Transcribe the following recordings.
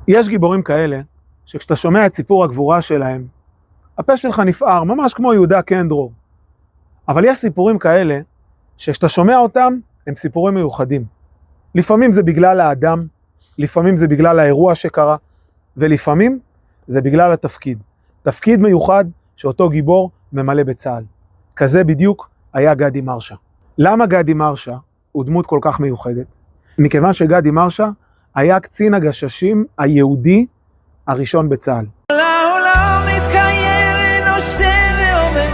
יש גיבורים כאלה, שכשאתה שומע את סיפור הגבורה שלהם, הפה שלך נפער, ממש כמו יהודה קנדרור. אבל יש סיפורים כאלה, שכשאתה שומע אותם, הם סיפורים מיוחדים. לפעמים זה בגלל האדם, לפעמים זה בגלל האירוע שקרה, ולפעמים זה בגלל התפקיד. תפקיד מיוחד שאותו גיבור ממלא בצה"ל. כזה בדיוק היה גדי מרשה. למה גדי מרשה הוא דמות כל כך מיוחדת? מכיוון שגדי מרשה היה קצין הגששים היהודי הראשון בצה"ל. העולם מתקיים ונושם ועומד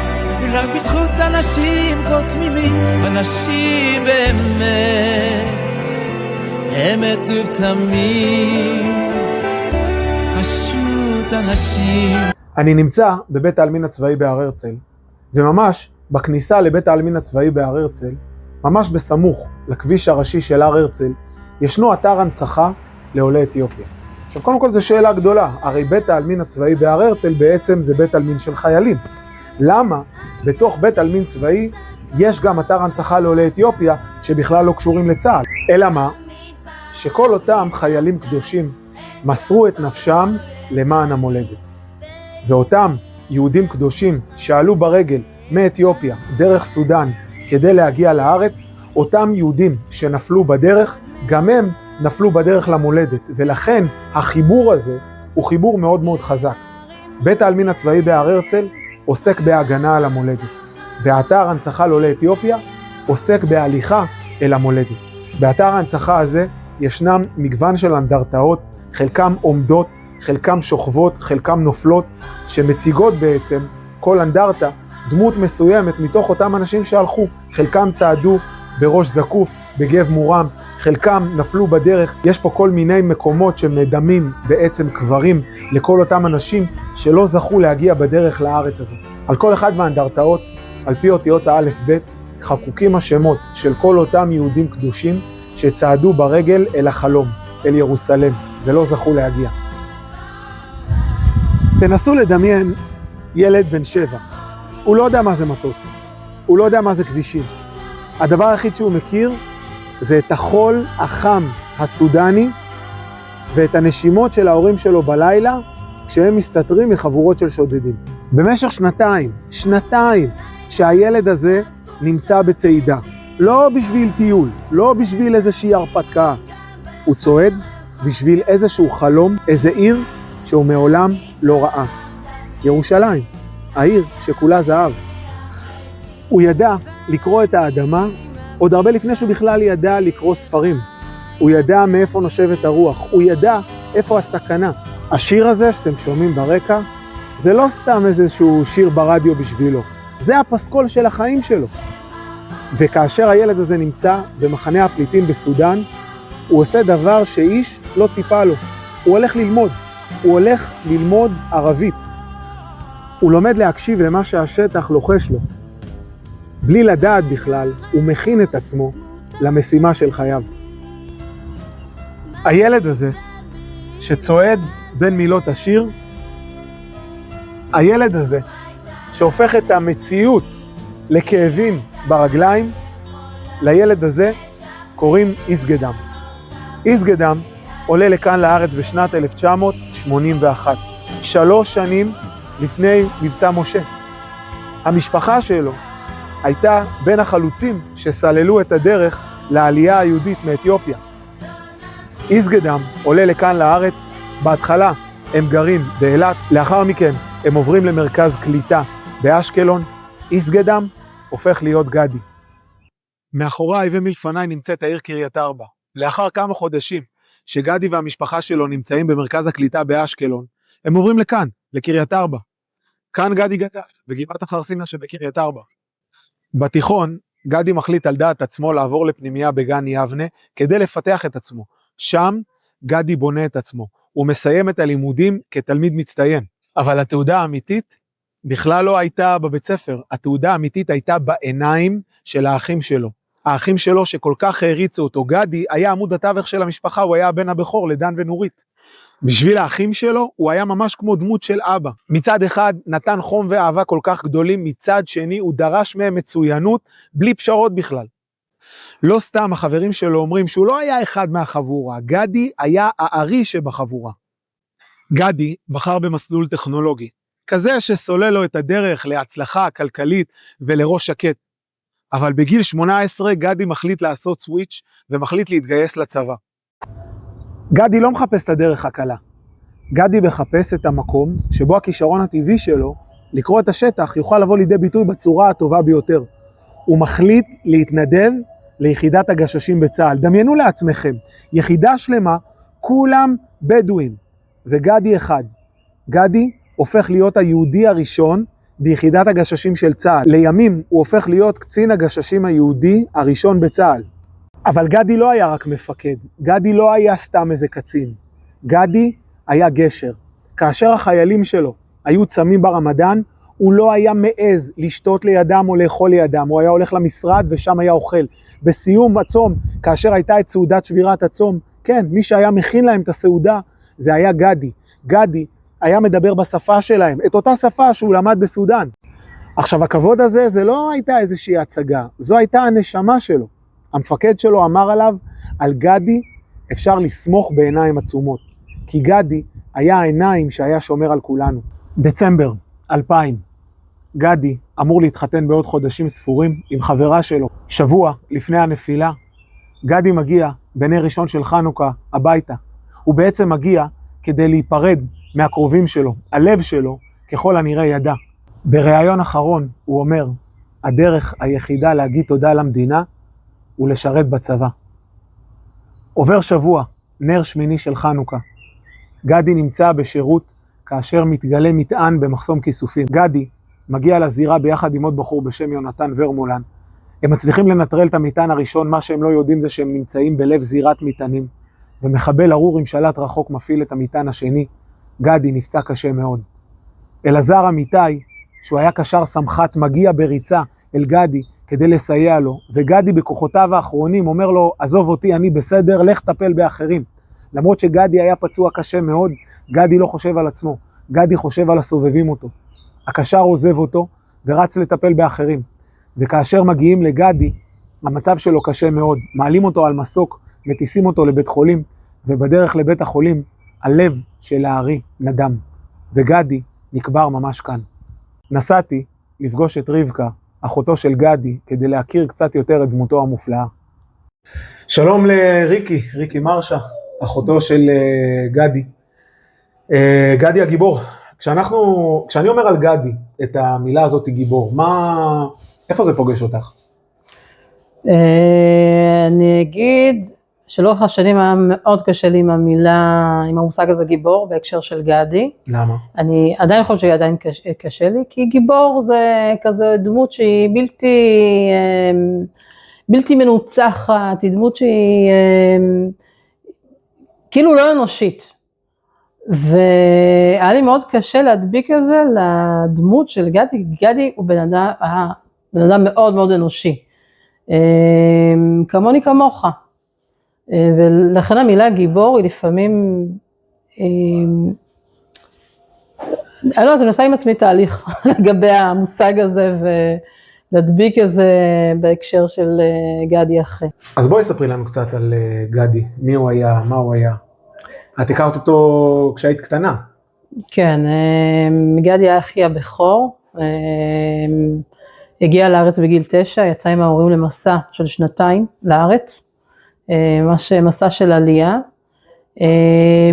רק בזכות אנשים כה תמימים, אנשים באמת, אמת ובתמים, פשוט אנשים. אני נמצא בבית העלמין הצבאי בהר הרצל, וממש בכניסה לבית העלמין הצבאי בהר הרצל, ממש בסמוך לכביש הראשי של הר הרצל, ישנו אתר הנצחה לעולי אתיופיה. עכשיו קודם כל זו שאלה גדולה, הרי בית העלמין הצבאי בהר הרצל בעצם זה בית עלמין של חיילים. למה בתוך בית עלמין צבאי יש גם אתר הנצחה לעולי אתיופיה שבכלל לא קשורים לצה"ל? אלא מה? שכל אותם חיילים קדושים מסרו את נפשם למען המולדת. ואותם יהודים קדושים שעלו ברגל מאתיופיה דרך סודן כדי להגיע לארץ, אותם יהודים שנפלו בדרך, גם הם נפלו בדרך למולדת, ולכן החיבור הזה הוא חיבור מאוד מאוד חזק. בית העלמין הצבאי בהר הרצל עוסק בהגנה על המולדת, והאתר הנצחה לעולי אתיופיה עוסק בהליכה אל המולדת. באתר ההנצחה הזה ישנם מגוון של אנדרטאות, חלקם עומדות, חלקם שוכבות, חלקם נופלות, שמציגות בעצם כל אנדרטה דמות מסוימת מתוך אותם אנשים שהלכו. חלקם צעדו בראש זקוף, בגב מורם, חלקם נפלו בדרך. יש פה כל מיני מקומות שמדמים בעצם קברים לכל אותם אנשים שלא זכו להגיע בדרך לארץ הזאת. על כל אחד מהאנדרטאות, על פי אותיות האלף בית, חקוקים השמות של כל אותם יהודים קדושים שצעדו ברגל אל החלום, אל ירוסלם, ולא זכו להגיע. תנסו לדמיין ילד בן 7. הוא לא יודע מה זה מטוס, הוא לא יודע מה זה כבישים. הדבר היחיד שהוא מכיר זה את החול החם הסודני ואת הנשימות של ההורים שלו בלילה כשהם מסתתרים מחבורות של שודדים. במשך שנתיים שהילד הזה נמצא בצעידה. לא בשביל טיול, לא בשביל איזושהי הרפתקה. הוא צועד בשביל איזשהו חלום, איזה עיר שהוא מעולם לא ראה. ירושלים, העיר שכולה זהב. הוא ידע לקרוא את האדמה עוד הרבה לפני שהוא בכלל ידע לקרוא ספרים. הוא ידע מאיפה נושבת הרוח, הוא ידע איפה הסכנה. השיר הזה שאתם שומעים ברקע, זה לא סתם איזשהו שיר ברדיו בשבילו, זה הפסקול של החיים שלו. וכאשר הילד הזה נמצא במחנה הפליטים בסודן, הוא עושה דבר שאיש לא ציפה לו. הוא הולך ללמוד, הוא הולך ללמוד ערבית. הוא לומד להקשיב למה שהשטח לוחש לו. בלי לדעת בכלל, הוא מכין את עצמו למשימה של חייו. הילד הזה שצועד בין מילות השיר, הילד הזה שהופך את המציאות לכאבים ברגליים, לילד הזה קוראים איסגדם. איסגדם עולה לכאן לארץ בשנת 1981, 3 שנים לפני מבצע משה. המשפחה שלו הייתה בין החלוצים שסללו את הדרך לעלייה היהודית מאתיופיה. איסגדם עולה לכאן לארץ, בהתחלה הם גרים באילת, לאחר מכן הם עוברים למרכז קליטה באשקלון. איסגדם הופך להיות גדי. מאחוריי ומלפניי נמצאת העיר קריית ארבע. לאחר כמה חודשים שגדי והמשפחה שלו נמצאים במרכז הקליטה באשקלון, הם עוברים לכאן, לקריית ארבע. כאן גדי גדל, בגבעת החרסינה שבקריית ארבע. בתיכון, גדי מחליט על דעת עצמו לעבור לפנימייה בגן יבנה כדי לפתח את עצמו. שם גדי בונה את עצמו. הוא מסיים את הלימודים כתלמיד מצטיין. אבל התעודה האמיתית בכלל לא הייתה בבית ספר. התעודה האמיתית הייתה בעיניים של האחים שלו. האחים שלו שכל כך העריצו אותו. גדי היה עמוד התווך של המשפחה, הוא היה הבן הבכור לדן ונורית. בשביל האחים שלו הוא היה ממש כמו דמות של אבא. מצד אחד נתן חום ואהבה כל כך גדולים, מצד שני הוא דרש מהם מצוינות בלי פשרות בכלל. לא סתם החברים שלו אומרים שהוא לא היה אחד מהחבורה, גדי היה הארי שבחבורה. גדי בחר במסלול טכנולוגי, כזה שסולל לו את הדרך להצלחה כלכלית ולראש שקט. אבל בגיל 18 גדי מחליט לעשות סוויץ' ומחליט להתגייס לצבא. גדי לא מחפש את הדרך הקלה. גדי מחפש את המקום שבו הכישרון הטבעי שלו לקרוא את השטח יוכל לבוא לידי ביטוי בצורה הטובה ביותר. הוא מחליט להתנדב ליחידת הגששים בצה"ל. דמיינו לעצמכם, יחידה שלמה, כולם בדואים, וגדי אחד. גדי הופך להיות היהודי הראשון ביחידת הגששים של צה"ל. לימים הוא הופך להיות קצין הגששים היהודי הראשון בצה"ל. אבל גדי לא היה רק מפקד, גדי לא היה סתם איזה קצין. גדי היה גשר. כאשר החיילים שלו היו צמים ברמדאן, הוא לא היה מעז לשתות לידם או לאכול לידם, הוא היה הולך למשרד ושם היה אוכל. בסיום הצום, כאשר הייתה את סעודת שבירת הצום, כן, מי שהיה מכין להם את הסעודה, זה היה גדי. גדי היה מדבר בשפה שלהם, את אותה שפה שהוא למד בסודן. עכשיו, הכבוד הזה, זה לא הייתה איזושהי הצגה, זו הייתה הנשמה שלו. המפקד שלו אמר עליו, על גדי אפשר לסמוך בעיניים עצומות. כי גדי היה העיניים שהיה שומר על כולנו. דצמבר 2000, גדי אמור להתחתן בעוד חודשים ספורים עם חברה שלו. שבוע לפני הנפילה, גדי מגיע בנר ראשון של חנוכה הביתה. הוא בעצם מגיע כדי להיפרד מהקרובים שלו. הלב שלו ככל הנראה ידע. בריאיון אחרון הוא אומר, הדרך היחידה להגיד תודה למדינה הוא לשרת בצבא. עובר שבוע, נר שמיני של חנוכה. גדי נמצא בשירות כאשר מתגלה מטען במחסום כיסופים. גדי מגיע לזירה ביחד עם עוד בחור בשם יונתן ורמולן. הם מצליחים לנטרל את המטען הראשון, מה שהם לא יודעים זה שהם נמצאים בלב זירת מטענים. ומחבל ארור עם שלט רחוק מפעיל את המטען השני. גדי נפצע קשה מאוד. אלעזר אמיתי, שהוא היה קשר סמח"ט, מגיע בריצה אל גדי כדי לסייע לו, וגדי בכוחותיו האחרונים אומר לו, עזוב אותי, אני בסדר, לך טפל באחרים. למרות שגדי היה פצוע קשה מאוד, גדי לא חושב על עצמו, גדי חושב על הסובבים אותו. הקשר עוזב אותו ורץ לטפל באחרים. וכאשר מגיעים לגדי, המצב שלו קשה מאוד, מעלים אותו על מסוק, מטיסים אותו לבית חולים, ובדרך לבית החולים, הלב של הארי נדם, וגדי נקבר ממש כאן. נסעתי לפגוש את רבקה, אחותו של גדי, כדי להכיר קצת יותר את דמותו המופלאה. שלום לריקי, ריקי מרשה, אחותו של גדי. גדי הגיבור. כשאני אומר על גדי את המילה הזאת גיבור, איפה זה פוגש אותך? אני אגיד שלאורך השנים היה מאוד קשה לי עם המושג הזה גיבור, בהקשר של גדי. למה? אני עדיין חושבת שעדיין קשה לי, כי גיבור זה כזה דמות שהיא בלתי מנוצחת, היא דמות שהיא כאילו לא אנושית. והיה לי מאוד קשה להדביק את זה לדמות של גדי. גדי הוא בן אדם מאוד מאוד אנושי, כמוני כמוך. ולכן המילה גיבור היא לפעמים, אני לא יודעת, אני עושה עם עצמי תהליך לגבי המושג הזה ולהדביק את זה בהקשר של גדי אחרי. אז בואי ספרי לנו קצת על גדי, מי הוא היה, מה הוא היה. את הכרת אותו כשהיית קטנה. כן, גדי היה אחי הבכור, הגיע לארץ בגיל 9, יצא עם ההורים למסע של 2 לארץ. מסע של עלייה.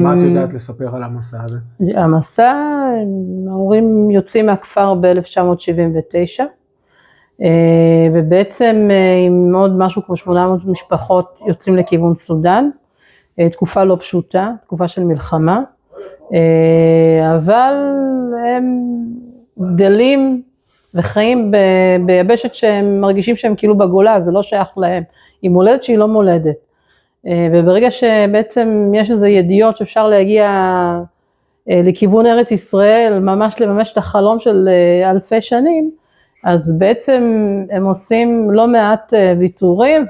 מה את יודעת לספר על המסע הזה? המסע, ההורים יוצאים מהכפר ב-1979, ובעצם עם עוד משהו כמו 800 משפחות יוצאים לכיוון סודן, תקופה לא פשוטה, תקופה של מלחמה, אבל הם גדלים וחיים ביבשת שהם מרגישים שהם כאילו בגולה, זה לא שייך להם, היא מולדת שהיא לא מולדת. וברגע שבעצם יש איזה ידיעות שאפשר להגיע לכיוון ארץ ישראל, ממש לממש את החלום של אלפי שנים, אז בעצם הם עושים לא מעט ויתורים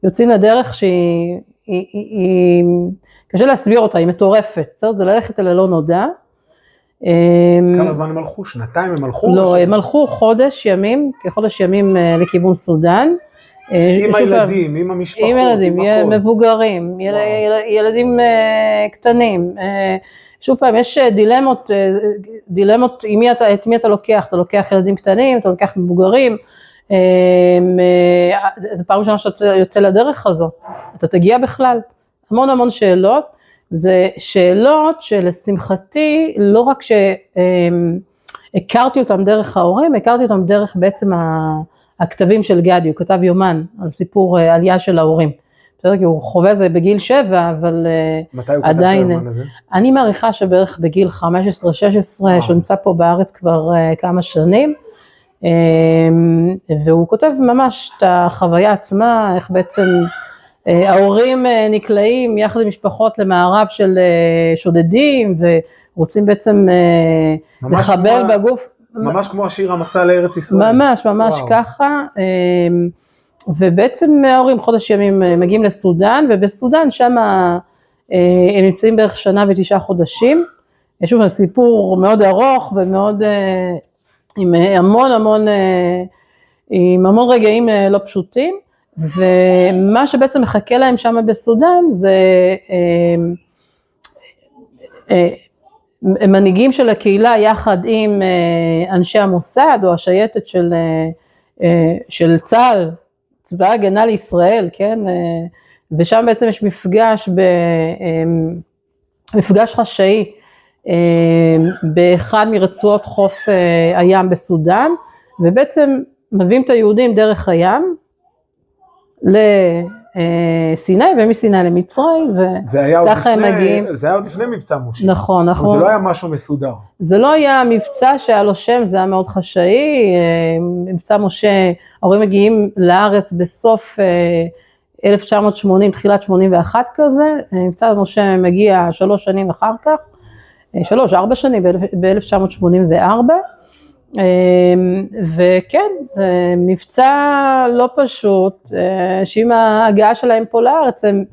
ויוצאים לדרך שהיא, קשה להסביר אותה, היא מטורפת, זה ללכת אל הלא נודע. כמה זמן הם הלכו? 2 הם הלכו? לא, הם הלכו חודש ימים, כחודש ימים לכיוון סודן, עם הילדים, עם המשפחות, עם ילדים, עם הכל. מבוגרים, ילדים קטנים. שוב פעם, יש דילמות, את מי אתה לוקח? אתה לוקח ילדים קטנים, אתה לוקח מבוגרים. זו פעם ראשונה שאתה יוצא לדרך הזו, אתה תגיע בכלל. המון המון שאלות, זה שאלות שלשמחתי, לא רק שהכרתי אותם דרך ההורים, הכרתי אותם דרך בעצם הכתבים של גדי, הוא כתב יומן על סיפור עלייה של ההורים. בסדר, כי הוא חווה זה בגיל 7, אבל מתי הוא כתב את היומן הזה? אני מעריכה שבערך בגיל 15-16, שהוא נמצא פה בארץ כבר כמה שנים, והוא כותב ממש את החוויה עצמה, איך בעצם ההורים נקלעים יחד עם משפחות למערב של שודדים, ורוצים בעצם לחבל בגוף. ממש כמו השיר המסע לארץ ישראל. ממש ככה, ובעצם ההורים חודש ימים מגיעים לסודן, ובסודן שם הם נמצאים בערך 1 שנה ו9 חודשים, יש שוב סיפור מאוד ארוך ומאוד עם המון רגעים לא פשוטים, ומה שבעצם מחכה להם שם בסודן זה מנהיגים של הקהילה יחד עם אנשי המוסד או השייטת של צה"ל, צבא הגנה לישראל, כן? ושם בעצם יש מפגש חשאי באחד מרצועות חוף הים בסודן, ובעצם מביאים את היהודים דרך הים לסיני, ומסיני למצרים, וככה הם מגיעים. זה היה עוד לפני מבצע משה. נכון. זה לא היה משהו מסודר. זה לא היה מבצע שהיה לו שם, זה היה מאוד חשאי, מבצע משה, ההורים מגיעים לארץ בסוף 1980, תחילת 81 כזה, מבצע משה מגיע 3 שנים אחר כך, 4 שנים, ב-1984, וכן, זה מבצע לא פשוט, שעם ההגעה שלהם פה לארץ, הם,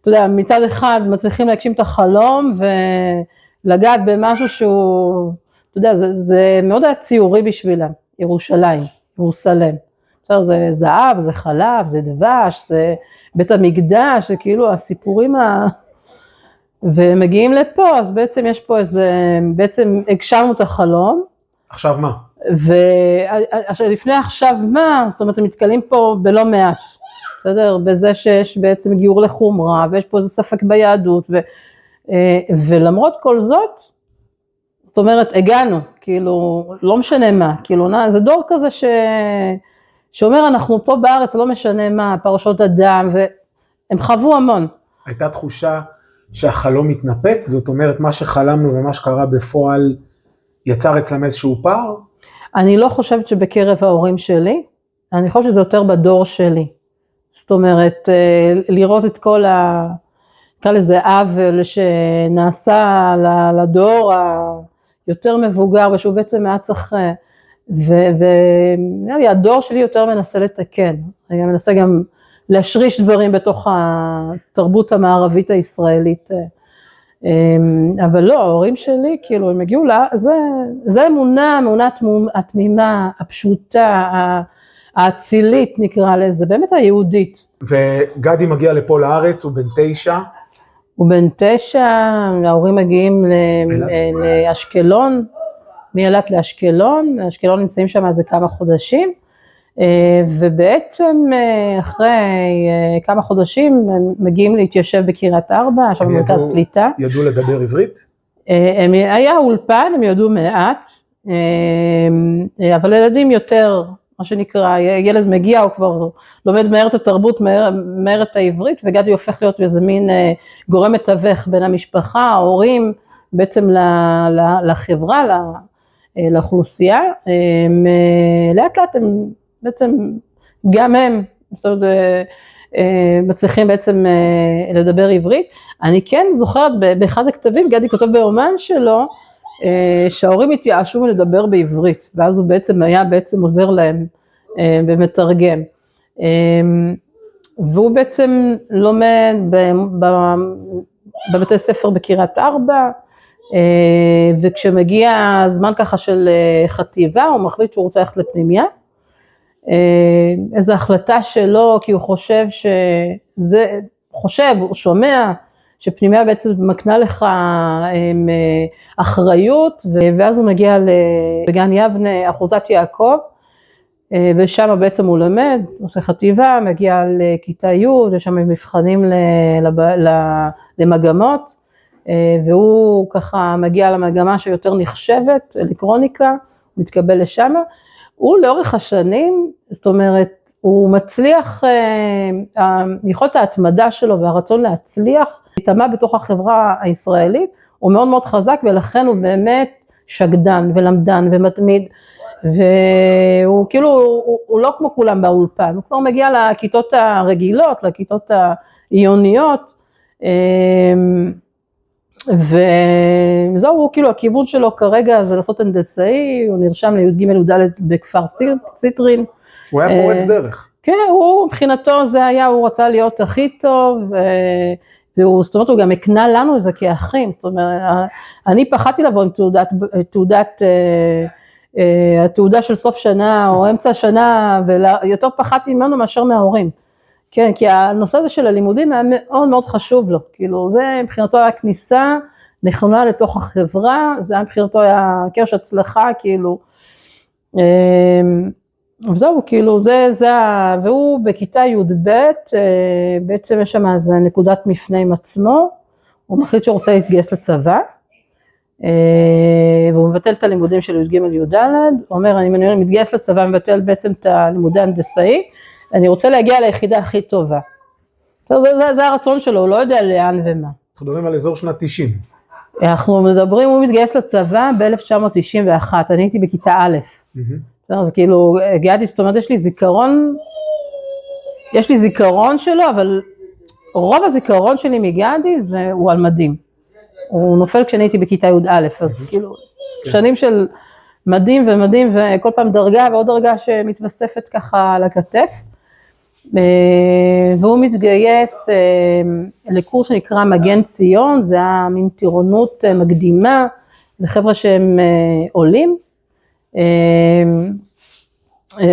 אתה יודע, מצד אחד מצליחים להגשים את החלום, ולגעת במשהו שהוא, אתה יודע, זה מאוד היה ציורי בשבילם, ירושלים. זה זהב, זה חלב, זה דבש, זה בית המקדש, זה כאילו הסיפורים ומגיעים לפה, אז בעצם יש פה בעצם הגשמנו את החלום. עכשיו מה? ולפני עכשיו מה, זאת אומרת, הם מתקלים פה בלא מעט, בסדר? בזה שיש בעצם גיור לחומרה, ויש פה איזה ספק ביהדות, ולמרות כל זאת, זאת אומרת, הגענו, כאילו, לא משנה מה, כאילו, זה דור כזה שאומר, אנחנו פה בארץ, לא משנה מה, פרשות אדם, והם חוו המון. הייתה תחושה שהחלום מתנפץ, זאת אומרת, מה שחלמנו ומה שקרה בפועל, יצר אצלם איזשהו פער? אני לא חושבת שבקרב ההורים שלי, אני חושבת שזה יותר בדור שלי. זאת אומרת, לראות את כל נקרא לזה עוול שנעשה לדור היותר מבוגר, ושהוא בעצם היה צריך, ונראה לי, הדור שלי יותר מנסה לתקן, אני מנסה גם להשריש דברים בתוך התרבות המערבית הישראלית, אבל לא, ההורים שלי, כאילו, הם הגיעו זה אמונה התמימה, הפשוטה, האצילית נקרא לזה, באמת היהודית. וגדי מגיע לפה לארץ, הוא בן 9. הוא בן 9, ההורים מגיעים לאשקלון, מאילת לאשקלון, אשקלון נמצאים שם איזה כמה חודשים, ובעצם אחרי כמה חודשים הם מגיעים להתיישב בקריית 4, שם במרכז קליטה. ידעו לדבר עברית? היה אולפן, הם ידעו מעט, אבל ילדים יותר, מה שנקרא, ילד מגיע, הוא כבר לומד מהר את התרבות, מהר את העברית, וגדי הופך להיות איזה מין גורם מתווך בין המשפחה, ההורים, בעצם לחברה, לאוכלוסייה, לאט לאט הם בעצם, גם הם, מצליחים בעצם לדבר עברית. אני כן זוכרת באחד הכתבים, גדי כותב באומן שלו, שההורים התייאשו מלדבר בעברית, ואז הוא בעצם היה עוזר להם במתרגם. והוא בעצם לומד בבתי ספר בקריית 4, וכשמגיע הזמן ככה של חטיבה, הוא מחליט שהוא רוצה ללכת לפנימיה, איזו החלטה שלו, כי הוא חושב הוא שומע, שפנימיה בעצם מקנה לך אחריות, ואז הוא מגיע בגן יבנה, אחוזת יעקב, ושם בעצם הוא למד, עושה חטיבה, מגיע לכיתה י', ושם הם מבחנים למגמות, והוא ככה מגיע למגמה שיותר נחשבת, אלקטרוניקה, מתקבל לשם. הוא לאורך השנים, זאת אומרת, הוא מצליח, יכולת ההתמדה שלו והרצון להצליח, להתאמה בתוך החברה הישראלית, הוא מאוד מאוד חזק, ולכן הוא באמת שקדן ולמדן ומתמיד, והוא כאילו, הוא לא כמו כולם באולפן, הוא כבר מגיע לכיתות הרגילות, לכיתות העיוניות, וזהו, כאילו הכיוון שלו כרגע זה לעשות הנדסאי, הוא נרשם לי"ג י"ד בכפר סיטרין. הוא היה פורץ דרך. כן, הוא מבחינתו זה היה, הוא רצה להיות הכי טוב, זאת אומרת הוא גם הקנה לנו את זה כאחים, זאת אומרת, אני פחדתי לבוא עם התעודה של סוף שנה או אמצע השנה, ויותר פחדתי ממנו מאשר מההורים. כן, כי הנושא הזה של הלימודים היה מאוד מאוד חשוב לו, כאילו זה מבחינתו היה כניסה נכונה לתוך החברה, זה היה מבחינתו היה קרש הצלחה, כאילו, וזהו, כאילו והוא בכיתה י"ב, בעצם יש שם איזה נקודת מפנה עם עצמו, הוא מחליט שהוא רוצה להתגייס לצבא, והוא מבטל את הלימודים של י"ג י"ד, הוא אומר אני מתגייס לצבא, מבטל בעצם את הלימודי הנדסאי, אני רוצה להגיע ליחידה הכי טובה. זה הרצון שלו, הוא לא יודע לאן ומה. אנחנו מדברים על אזור שנת 90. אנחנו מדברים, הוא מתגייס לצבא ב-1991, אני הייתי בכיתה א'. אז כאילו, הגעתי, זאת אומרת, יש לי זיכרון שלו, אבל רוב הזיכרון שלי מגדי הוא על מדים. הוא נופל כשאני הייתי בכיתה י"א, אז כאילו, שנים של מדים ומדים, וכל פעם דרגה ועוד דרגה שמתווספת ככה על הכתף. והוא מתגייס לקורס שנקרא מגן ציון, זה היה מין טירונות מקדימה לחבר'ה שהם עולים.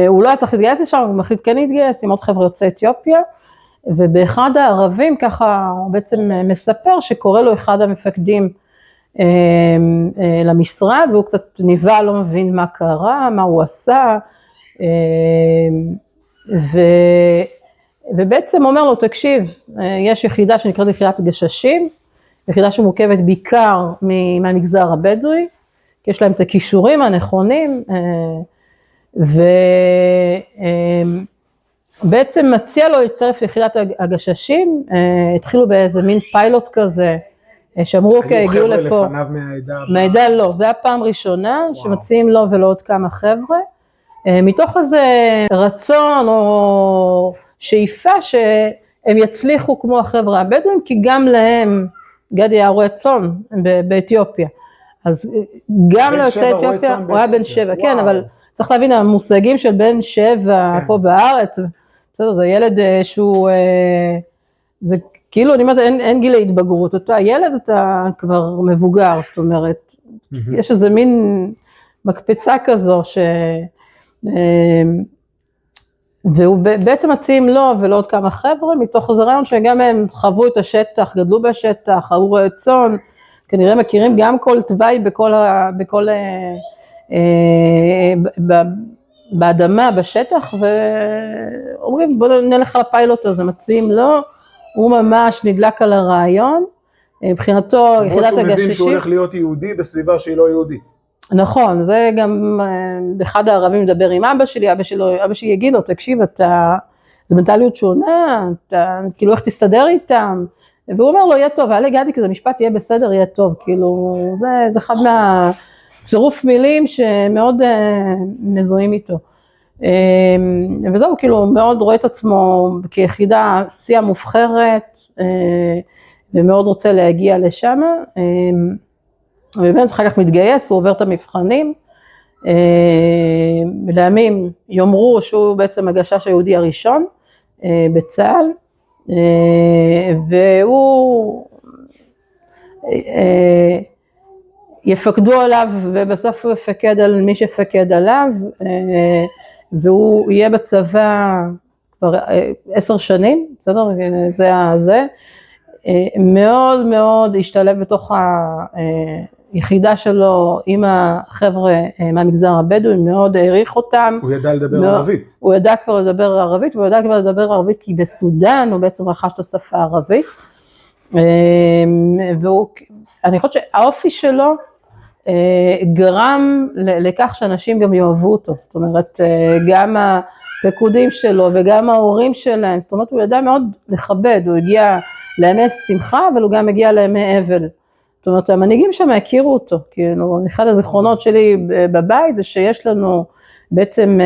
הוא לא היה צריך להתגייס לשם, הוא מחליט כן להתגייס עם עוד חבר'ה יוצאי אתיופיה, ובאחד הערבים ככה הוא בעצם מספר שקורא לו אחד המפקדים למשרד, והוא קצת ניבא, לא מבין מה קרה, מה הוא עשה, ובעצם אומר לו, תקשיב, יש יחידה שנקראת יחידת גששים, יחידה שמורכבת בעיקר מהמגזר הבדואי, כי יש להם את הכישורים הנכונים, ובעצם מציע לו להצטרף ליחידת הגששים, התחילו באיזה מין פיילוט כזה, שאמרו אוקיי, הגיעו לפה. היו חבר'ה לפניו מהעדה? מהעדה לא, זה הפעם ראשונה, שמציעים לו ולא עוד כמה חבר'ה, מתוך איזה רצון או שאיפה שהם יצליחו כמו החבר'ה הבדואים, כי גם להם גדי היה רועה צאן באתיופיה. אז גם ליוצאי אתיופיה, הוא היה בן 7, כן, אבל צריך להבין, המושגים של בן 7 פה בארץ, בסדר, זה ילד שהוא, זה כאילו, אני אומרת, אין גיל ההתבגרות, אותו הילד אתה כבר מבוגר, זאת אומרת, יש איזה מין מקפצה כזו, והוא בעצם מציעים לו ולא עוד כמה חבר'ה, מתוך איזה רעיון שגם הם חוו את השטח, גדלו בשטח, ראו רועה צאן, כנראה מכירים גם כל תוואי באדמה, בשטח, ואומרים בוא נלך לפיילוט הזה, מציעים לו, הוא ממש נדלק על הרעיון, מבחינתו יחידת הגששים. הוא מבין שהוא הולך להיות יהודי בסביבה שהיא לא יהודית. נכון, זה גם אחד הערבים מדבר עם אבא שלי, אבא שלי יגיד לו, תקשיב, זה מנטליות שונה, כאילו איך תסתדר איתם, והוא אומר לו, יהיה טוב, ואלה גדי, כי זה משפט יהיה בסדר, יהיה טוב, כאילו, זה אחד מהצירוף מילים שמאוד מזוהים איתו. וזהו, כאילו, מאוד רואה את עצמו כיחידה סיעה מובחרת, ומאוד רוצה להגיע לשם, ובאמת אחר כך מתגייס, הוא עובר את המבחנים, לימים יאמרו שהוא בעצם הגשש היהודי הראשון בצה"ל, והוא יפקדו עליו, ובסוף הוא יפקד על מי שפקד עליו, והוא יהיה בצבא כבר 10 שנים, בסדר? זה מאוד מאוד השתלב בתוך היחידה שלו עם החבר'ה מהמגזר הבדואי, מאוד העריך אותם. הוא ידע לדבר ערבית. הוא ידע כבר לדבר ערבית, והוא ידע כבר לדבר ערבית כי בסודן הוא בעצם רכש את השפה הערבית. ואני חושבת שהאופי שלו גרם לכך שאנשים גם יאהבו אותו, זאת אומרת גם הפקודים שלו וגם ההורים שלהם, זאת אומרת הוא ידע מאוד לכבד, הוא הגיע לימי שמחה אבל הוא גם הגיע לימי אבל, זאת אומרת המנהיגים שם הכירו אותו, כאילו אחד הזיכרונות שלי בבית זה שיש לנו בעצם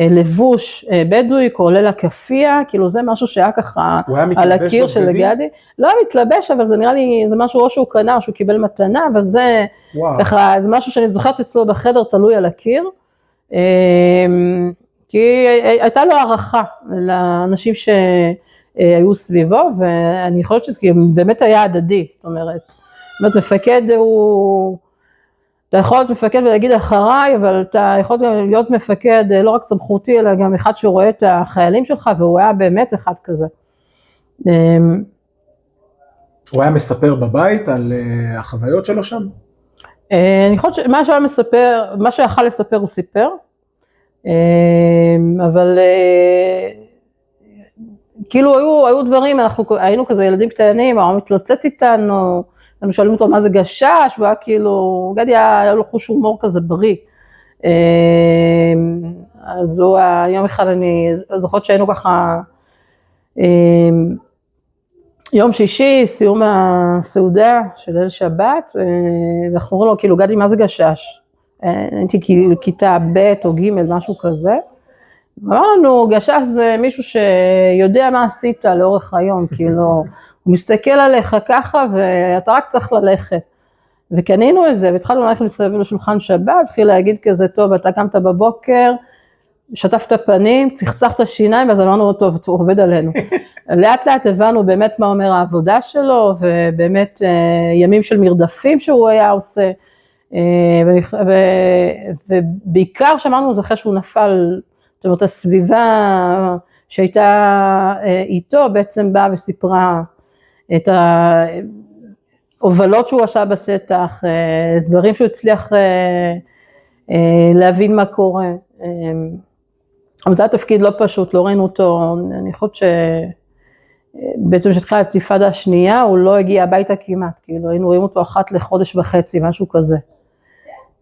לבוש בדואי כולל הכפייה, כאילו זה משהו שהיה ככה על הקיר של גדי, לא מתלבש אבל זה נראה לי זה משהו או שהוא קנה או שהוא קיבל מתנה, אבל זה ככה זה משהו שאני זוכרת אצלו בחדר תלוי על הקיר, כי הייתה לו הערכה לאנשים שהיו סביבו, ואני חושבת שזה באמת היה הדדי, זאת אומרת מפקד הוא אתה יכול להיות מפקד ולהגיד אחריי, אבל אתה יכול גם להיות מפקד לא רק סמכותי, אלא גם אחד שרואה את החיילים שלך, והוא היה באמת אחד כזה. הוא היה מספר בבית על החוויות שלו שם? אני חושבת שמה שהוא היה מספר, מה שיכל לספר הוא סיפר, אבל כאילו היו דברים, אנחנו היינו כזה ילדים קטנים, הוא מתלוצץ איתנו, אנחנו שואלים אותו מה זה גשש, והוא היה כאילו, גדי היה לו חוש הומור כזה בריא. אז הוא, יום אחד אני זוכרת שהיינו ככה, יום שישי, סיום הסעודה של ליל שבת, ואנחנו אומרים לו, כאילו, גדי, מה זה גשש? הייתי כיתה ב' או ג', משהו כזה. אמר לנו, גשש זה מישהו שיודע מה עשית לאורך היום, כאילו, הוא מסתכל עליך ככה ואתה רק צריך ללכת. וקנינו את זה, והתחלנו ללכת לסביב לשולחן שבת, התחיל להגיד כזה, טוב, אתה קמת בבוקר, שטפת פנים, צחצחת שיניים, ואז אמרנו, טוב, הוא עובד עלינו. לאט לאט הבנו באמת מה אומר העבודה שלו, ובאמת ימים של מרדפים שהוא היה עושה, ובעיקר שאמרנו, זה אחרי שהוא נפל, זאת אומרת, הסביבה שהייתה איתו, בעצם באה וסיפרה את ההובלות שהוא עשה בשטח, דברים שהוא הצליח להבין מה קורה. אבל זה התפקיד לא פשוט, לא ראינו אותו, אני חושבת שבעצם שהתחילה האינתיפאדה השנייה, הוא לא הגיע הביתה כמעט, כאילו היינו רואים אותו אחת לחודש וחצי, משהו כזה.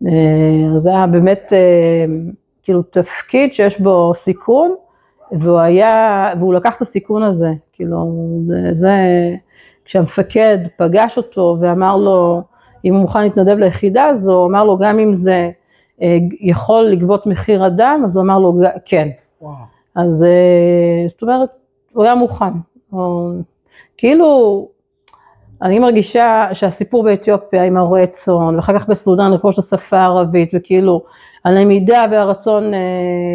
אז זה היה באמת כאילו תפקיד שיש בו סיכון, והוא לקח את הסיכון הזה, כאילו זה, כשהמפקד פגש אותו ואמר לו, אם הוא מוכן להתנדב ליחידה הזו, הוא אמר לו גם אם זה יכול לגבות מחיר אדם, אז הוא אמר לו כן. וואו. אז זאת אומרת, הוא היה מוכן. כאילו, אני מרגישה שהסיפור באתיופיה עם הרועי צאן, ואחר כך בסודן לרכוש את השפה הערבית, וכאילו הלמידה והרצון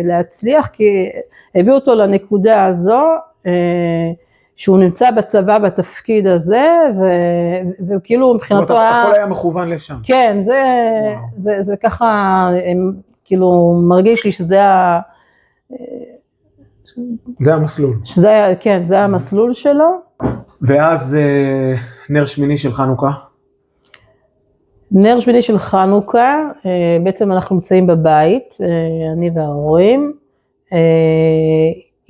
להצליח, כי הביאו אותו לנקודה הזו, שהוא נמצא בצבא בתפקיד הזה, וכאילו מבחינתו היה... הכל היה מכוון לשם. כן, זה ככה, כאילו מרגיש לי שזה היה... זה המסלול. כן, זה המסלול שלו. ואז נר שמיני של חנוכה? נר שמיני של חנוכה, בעצם אנחנו נמצאים בבית, אני וההורים.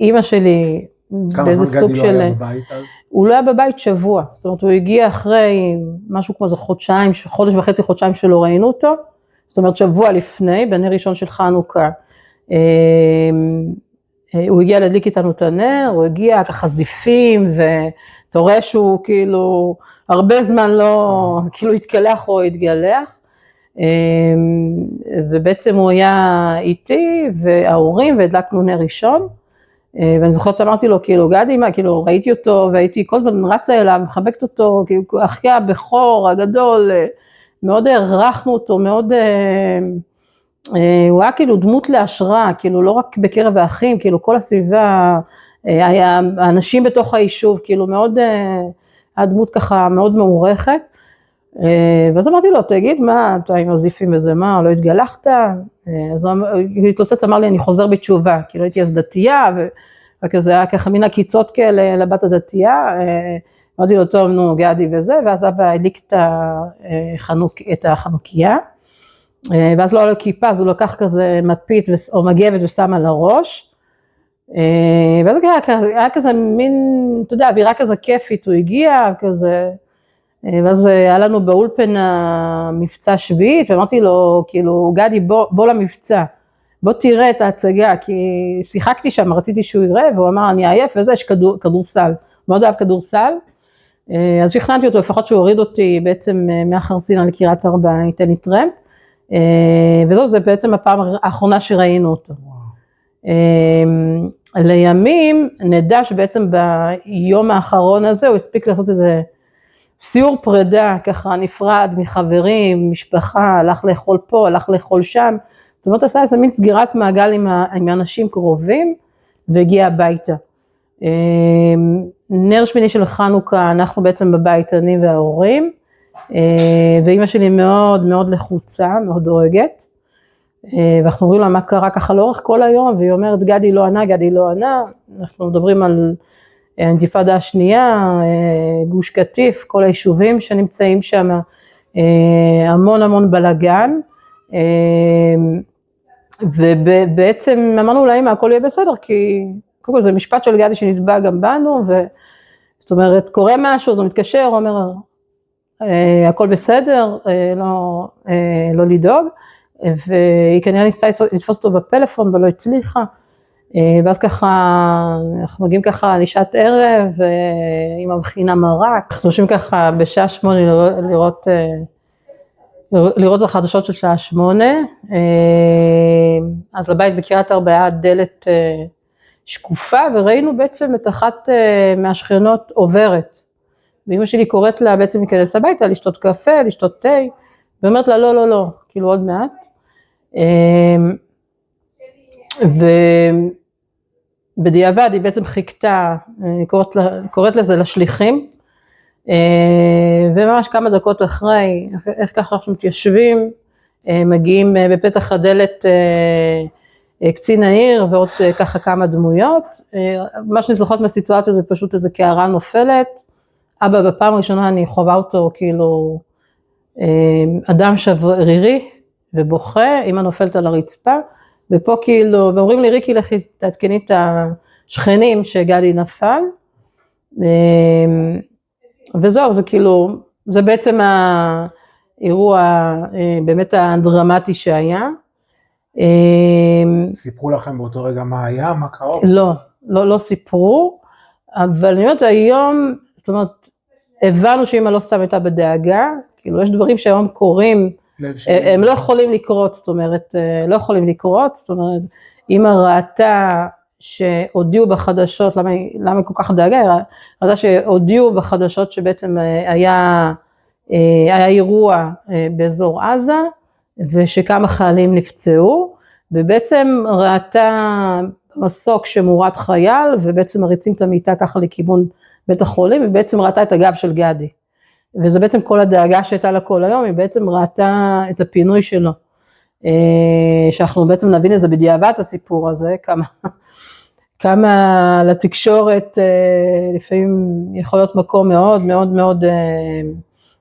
אמא שלי... כמה זמן גדי לא היה בבית אז? הוא לא היה בבית שבוע, זאת אומרת הוא הגיע אחרי משהו כמו זה חודש וחצי, חודשיים שלא ראינו אותו, זאת אומרת שבוע לפני, בנר ראשון של חנוכה, הוא הגיע להדליק איתנו את הנר, הוא הגיע ככה זיפים, ואתה רואה שהוא כאילו הרבה זמן לא, כאילו התקלח או התגלח, ובעצם הוא היה איתי וההורים והדלקנו נר ראשון, ואני זוכרת שאמרתי לו, כאילו, גדי, מה, כאילו, ראיתי אותו, והייתי כל הזמן רצה אליו, מחבקת אותו, כאילו, אחי הבכור, הגדול, מאוד הערכנו אותו, מאוד, הוא היה כאילו דמות להשראה, כאילו, לא רק בקרב האחים, כאילו, כל הסביבה, האנשים בתוך היישוב, כאילו, מאוד, הדמות ככה מאוד מעורכת, ואז אמרתי לו, תגיד מה, אתה עם מוזיפים איזה מה, לא התגלחת? אז הוא התלוצץ, אמר לי, אני חוזר בתשובה, כאילו הייתי אז דתייה, וכזה היה ככה מן הקיצות כאלה לבת הדתייה, אמרתי לו, טוב, נו, גדי וזה, ואז אבא הדליק את החנוכיה, ואז לא היה לו כיפה, אז הוא לקח כזה מפית או מגבת ושם על הראש, ואז היה כזה מין, אתה יודע, אווירה כזה כיפית, הוא הגיע כזה, ואז היה לנו באולפן המבצע שביעית, ואמרתי לו, כאילו, גדי, בוא למבצע, בוא תראה את ההצגה, כי שיחקתי שם, רציתי שהוא יראה, והוא אמר, אני עייף, וזה, יש כדורסל, מאוד אוהב כדורסל, אז שכנעתי אותו, לפחות שהוא הוריד אותי בעצם מהחרסינה לקריית ארבע, ייתן לי טרמפ, וזו, זה בעצם הפעם האחרונה שראינו אותו. לימים נדע שבעצם ביום האחרון הזה, הוא הספיק לעשות איזה סיור פרידה, ככה נפרד מחברים, משפחה, הלך לאכול פה, הלך לאכול שם, זאת אומרת, עשה איזה מין סגירת מעגל עם אנשים קרובים, והגיע הביתה. נר שמיני של חנוכה, אנחנו בעצם בבית, אני וההורים, ואימא שלי מאוד מאוד לחוצה, מאוד דואגת, ואנחנו אומרים לה מה קרה ככה לאורך כל היום, והיא אומרת גדי לא ענה, גדי לא ענה, אנחנו מדברים על האינתיפאדה השנייה, גוש קטיף, כל היישובים שנמצאים שם, המון המון בלגן, ובעצם אמרנו לאמא הכל יהיה בסדר, כי קודם כל זה משפט של גדי שנתבע גם בנו, זאת אומרת קורה משהו, אז הוא מתקשר, הוא אומר הכל בסדר, לא לדאוג, והיא כנראה ניסתה לתפוס אותו בפלאפון ולא הצליחה, ואז ככה אנחנו מגיעים ככה לשעת ערב עם המכינה מרק, אנחנו יושבים ככה בשעה 8 לראות את החדשות של שעה 8, אז לבית בקריית ארבע היה דלת שקופה, וראינו בעצם את אחת מהשכנות עוברת, ואמא שלי קוראת לה בעצם להיכנס הביתה, לשתות קפה, לשתות תה, ואומרת לה לא, לא, לא, כאילו עוד מעט, ובדיעבד היא בעצם חיכתה, קוראת לזה לשליחים, וממש כמה דקות אחרי, איך ככה אנחנו מתיישבים, מגיעים בפתח הדלת קצין העיר ועוד ככה כמה דמויות, מה שאני זוכרת מהסיטואציה זה פשוט איזה קערה נופלת, אבא בפעם הראשונה אני חווה אותו כאילו אדם שברירי ובוכה, אמא נופלת על הרצפה, ופה כאילו, ואומרים לי ריקי לכי תעדכני את השכנים שגדי נפל, וזהו, זה כאילו, זה בעצם האירוע באמת הדרמטי שהיה. סיפרו לכם באותו רגע מה היה, מה קרה? לא סיפרו, אבל אני אומרת היום, זאת אומרת, הבנו שאמא לא סתם הייתה בדאגה, כאילו יש דברים שהיום קורים, הם לא יכולים לקרות, זאת אומרת, אמא ראתה שהודיעו בחדשות, למה היא כל כך דאגה, ראתה שהודיעו בחדשות שבעצם היה אירוע באזור עזה, ושכמה חיילים נפצעו, ובעצם ראתה מסוק שמורד חייל, ובעצם מריצים את המיטה ככה לכיוון בית החולים, ובעצם ראתה את הגב של גדי. וזה בעצם כל הדאגה שהייתה לה כל היום, היא בעצם ראתה את הפינוי שלו. שאנחנו בעצם נבין איזה בדיעבד הסיפור הזה, כמה לתקשורת לפעמים יכול להיות מקום מאוד מאוד מאוד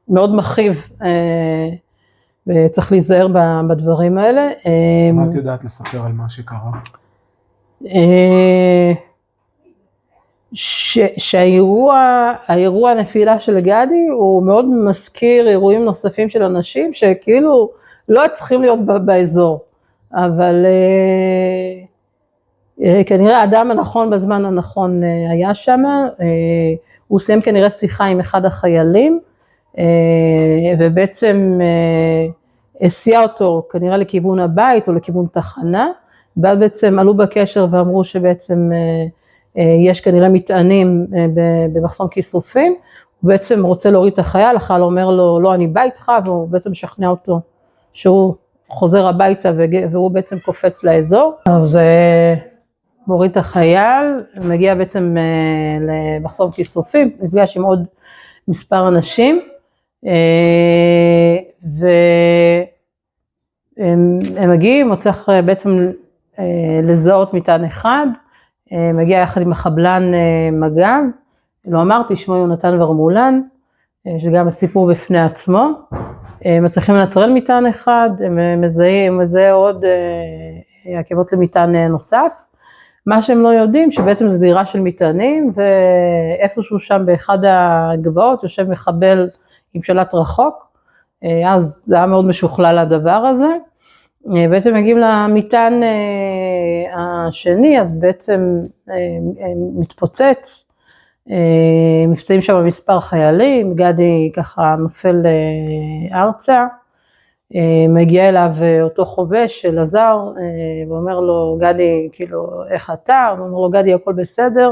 מאוד מכאיב, וצריך להיזהר בדברים האלה. מה את יודעת לספר על מה שקרה? שהאירוע הנפילה של גדי הוא מאוד מזכיר אירועים נוספים של אנשים שכאילו לא צריכים להיות באזור, אבל כנראה האדם הנכון בזמן הנכון היה שם, הוא סיים כנראה שיחה עם אחד החיילים, ובעצם הסיע אותו כנראה לכיוון הבית או לכיוון תחנה, ואז בעצם עלו בקשר ואמרו שבעצם יש כנראה מטענים במחסום כיסופים, הוא בעצם רוצה להוריד את החייל, החייל אומר לו לא אני בא איתך, והוא בעצם משכנע אותו שהוא חוזר הביתה והוא בעצם קופץ לאזור, אז מוריד את החייל, מגיע בעצם למחסום כיסופים, נפגש עם עוד מספר אנשים, והם מגיעים, הוא צריך בעצם לזהות מטען אחד, מגיע יחד עם החבלן מג"ב, לא אמרתי, שמו יונתן ורמולן, שגם הסיפור בפני עצמו, מצליחים לנטרל מטען אחד, הם מזהה עוד עקבות למטען נוסף, מה שהם לא יודעים שבעצם זה דירה של מטענים, ואיפשהו שם באחד הגבעות יושב מחבל עם שלט רחוק, אז זה היה מאוד משוכלל הדבר הזה, בעצם מגיעים למטען השני, אז בעצם מתפוצץ, מבצעים שם מספר חיילים, גדי ככה נופל ארצה, מגיע אליו אותו חובש של עזר, ואומר לו גדי כאילו איך אתה, הוא אומר לו גדי הכל בסדר,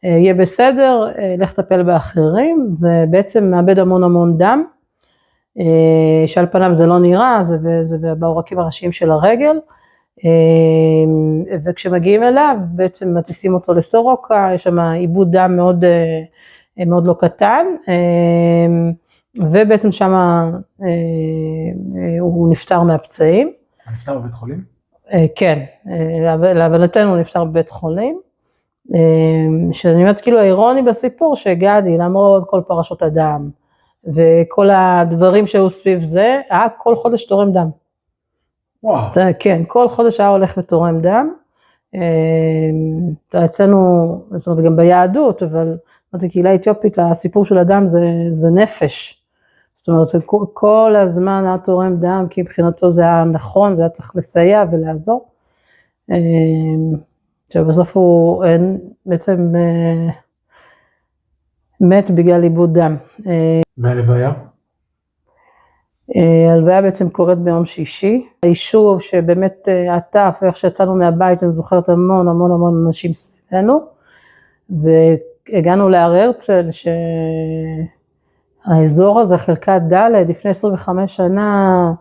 יהיה בסדר, לך טפל באחרים, ובעצם מאבד המון דם, שעל פניו זה לא נראה, זה בעורקים הראשיים של הרגל, וכשמגיעים אליו בעצם מטיסים אותו לסורוקה, יש שם עיבוד דם מאוד לא קטן, ובעצם שם הוא נפטר מהפצעים. נפטר בבית חולים? כן, להבנתנו הוא נפטר בבית חולים, שאני אומרת כאילו האירוני בסיפור שגדי למרות כל פרשות הדם, וכל הדברים שהיו סביב זה, היה כל חודש תורם דם. וואו. כן, כל חודש היה הולך ותורם דם, אצלנו, זאת אומרת גם ביהדות, אבל בקהילה האתיופית הסיפור של הדם זה נפש, זאת אומרת כל הזמן היה תורם דם, כי מבחינתו זה היה נכון, זה היה צריך לסייע ולעזור, שבסוף הוא בעצם מת בגלל איבוד דם. והלוויה? הלוויה בעצם קורית ביום שישי, היישוב שבאמת עטף, ואיך שיצאנו מהבית, אני זוכרת המון אנשים סביבנו, והגענו להר הרצל, שהאזור הזה, חלקת ד' לפני 25 שנה,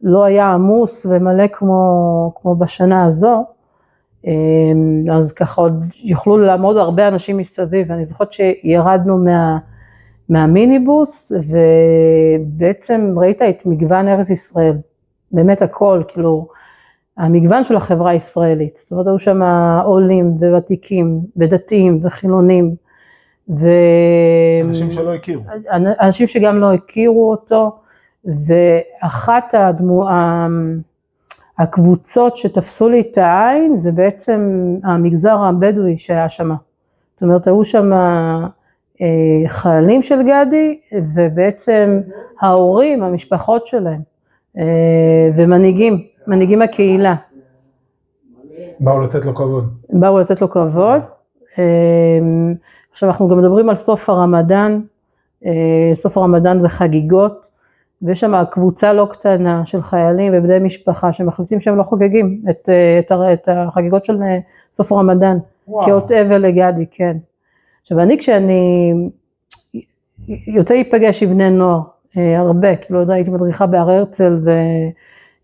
לא היה עמוס ומלא כמו בשנה הזו, אז ככה עוד יוכלו לעמוד הרבה אנשים מסביב, ואני זוכרת שירדנו מהמיניבוס, ובעצם ראית את מגוון ארץ ישראל, באמת הכל, כאילו, המגוון של החברה הישראלית, זאת אומרת, היו שם עולים וותיקים, ודתיים וחילונים, אנשים שלא הכירו. אנשים שגם לא הכירו אותו, ואחת הקבוצות שתפסו לי את העין, זה בעצם המגזר הבדואי שהיה שם, זאת אומרת, היו שם חיילים של גדי, ובעצם ההורים, המשפחות שלהם, ומנהיגים הקהילה. באו לתת לו כבוד. באו לתת לו כבוד. עכשיו אנחנו גם מדברים על סוף הרמדאן, סוף הרמדאן זה חגיגות, ויש שם קבוצה לא קטנה של חיילים ובני משפחה, שמחליטים שהם לא חוגגים את החגיגות של סוף הרמדאן, כאות אבל לגדי, כן. עכשיו כשאני יוצא להיפגש עם בני נוער, הרבה, כאילו הייתי מדריכה בהר הרצל,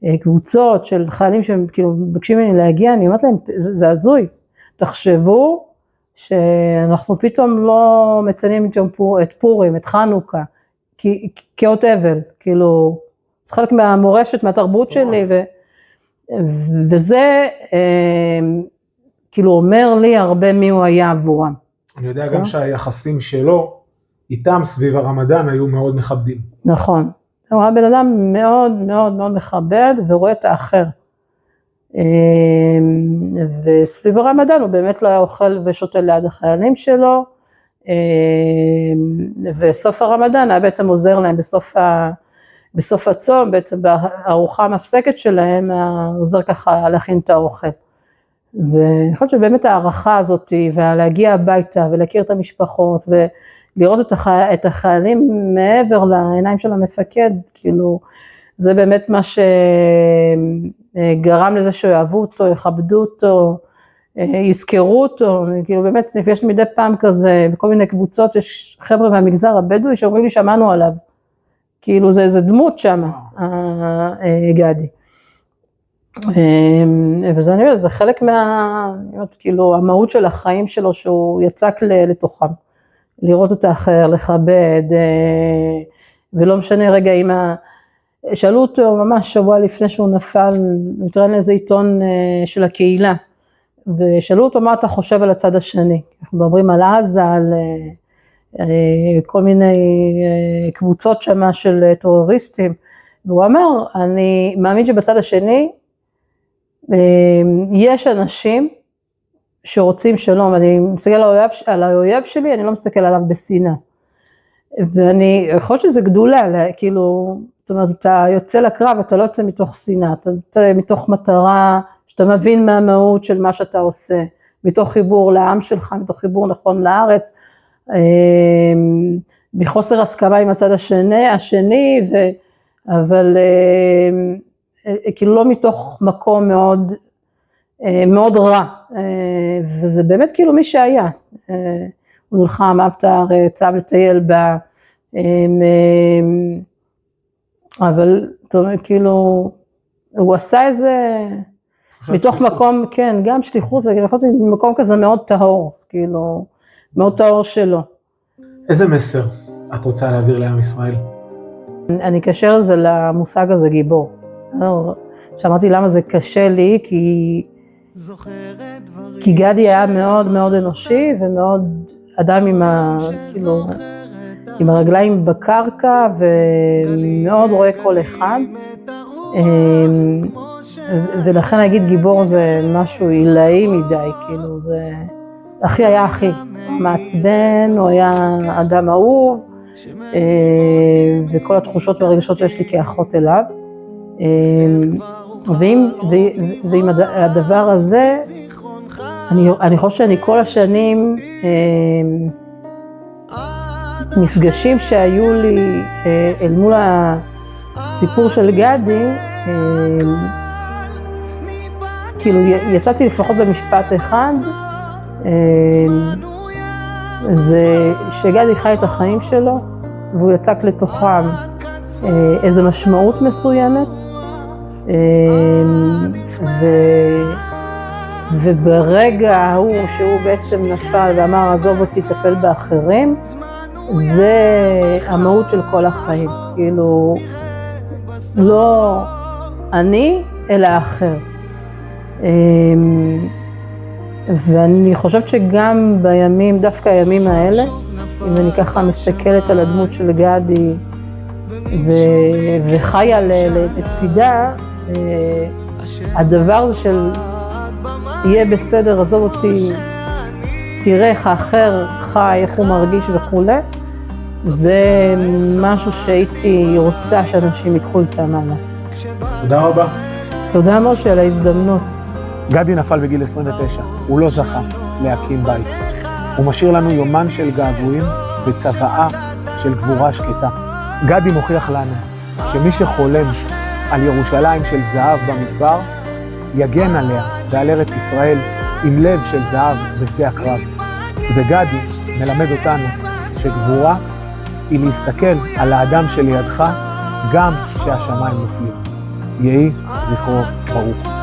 וקבוצות של חיילים שהם כאילו מבקשים ממני להגיע, אני אומרת להם, זה הזוי, תחשבו שאנחנו פתאום לא מציינים את פורים, את חנוכה, כאות אבל, כאילו, זה חלק מהמורשת, מהתרבות שלי, וזה כאילו אומר לי הרבה מי הוא היה עבורם. אני יודע גם שהיחסים שלו, איתם סביב הרמדאן היו מאוד מכבדים. נכון, הוא היה בן אדם מאוד מכבד ורואה את האחר. וסביב הרמדאן הוא באמת לא היה אוכל ושותה ליד החיילים שלו, וסוף הרמדאן היה בעצם עוזר להם בסוף הצום, בעצם בארוחה המפסקת שלהם, עוזר ככה להכין את האוכל. ואני חושבת שבאמת הערכה הזאת, ולהגיע הביתה ולהכיר את המשפחות, ולראות את החיילים מעבר לעיניים של המפקד, כאילו, זה באמת מה שגרם לזה שאוהבו אותו, יכבדו אותו, יזכרו אותו, כאילו באמת יש מדי פעם כזה, בכל מיני קבוצות, יש חבר'ה מהמגזר הבדואי שאומרים לי שמענו עליו, כאילו זה דמות שם, גדי. וזה אני יודעת, זה חלק כאילו המהות של החיים שלו, שהוא יצק לתוכם, לראות את האחר, לכבד, ולא משנה רגע אם שאלו אותו ממש שבוע לפני שהוא נפל, נתראה לאיזה עיתון של הקהילה, ושאלו אותו מה אתה חושב על הצד השני, אנחנו מדברים על עזה, על כל מיני קבוצות שמה של טרוריסטים, והוא אמר, אני מאמין שבצד השני, יש אנשים שרוצים שלום, אני מסתכל על האויב שלי, אני לא מסתכל עליו בשנאה, ואני חושבת שזה גדולה, כאילו, זאת אומרת, אתה יוצא לקרב, אתה לא יוצא מתוך שנאה, אתה יוצא מתוך מטרה, שאתה מבין מה המהות של מה שאתה עושה, מתוך חיבור לעם שלך, מתוך חיבור נכון לארץ, מחוסר הסכמה עם הצד השני, אבל כאילו לא מתוך מקום מאוד, מאוד רע, וזה באמת כאילו מי שהיה, הוא נלחם, אהב את הארץ, אהב לטייל בה, אבל כאילו הוא עשה איזה, מתוך מקום, כן, גם שליחות, ומקום כזה מאוד טהור, כאילו, מאוד טהור שלו. איזה מסר את רוצה להעביר לעם ישראל? אני אקשר לזה למושג הזה גיבור. שאמרתי למה זה קשה לי, כי גדי היה מאוד מאוד אנושי, ומאוד אדם כאילו, עם הרגליים בקרקע, ומאוד רואה כל אחד. ולכן להגיד גיבור זה משהו עילאי מדי, כאילו זה, אחי היה אחי, מעצבן, הוא היה אדם אהוב, וכל התחושות והרגשות שיש לי כאחות אליו, ועם הדבר הזה, אני חושב שאני כל השנים, מפגשים שהיו לי אל מול הסיפור של גדי, כאילו יצאתי לפחות במשפט אחד, זה שגדי חי את החיים שלו, והוא יצק לתוכם איזו משמעות מסוימת, וברגע ההוא שהוא בעצם נפל ואמר עזוב אותי טפל באחרים, זה המהות של כל החיים, כאילו לא אני אלא אחר. ואני חושבת שגם בימים, דווקא הימים האלה, אם אני ככה מסתכלת על הדמות של גדי וחיה לצידה, הדבר של יהיה בסדר, עזוב אותי, תראה איך האחר חי, איך הוא מרגיש וכו', זה משהו שהייתי רוצה שאנשים ייקחו איתם הלאה. תודה רבה. תודה משה על ההזדמנות. גדי נפל בגיל 29, הוא לא זכה להקים בית. הוא משאיר לנו יומן של געגועים וצוואה של גבורה שקטה. גדי מוכיח לנו שמי שחולם על ירושלים של זהב במדבר, יגן עליה ועל ארץ ישראל עם לב של זהב בשדה הקרב. וגדי מלמד אותנו שגבורה היא להסתכל על האדם שלידך גם כשהשמיים נופלים. יהי זכרו ברוך.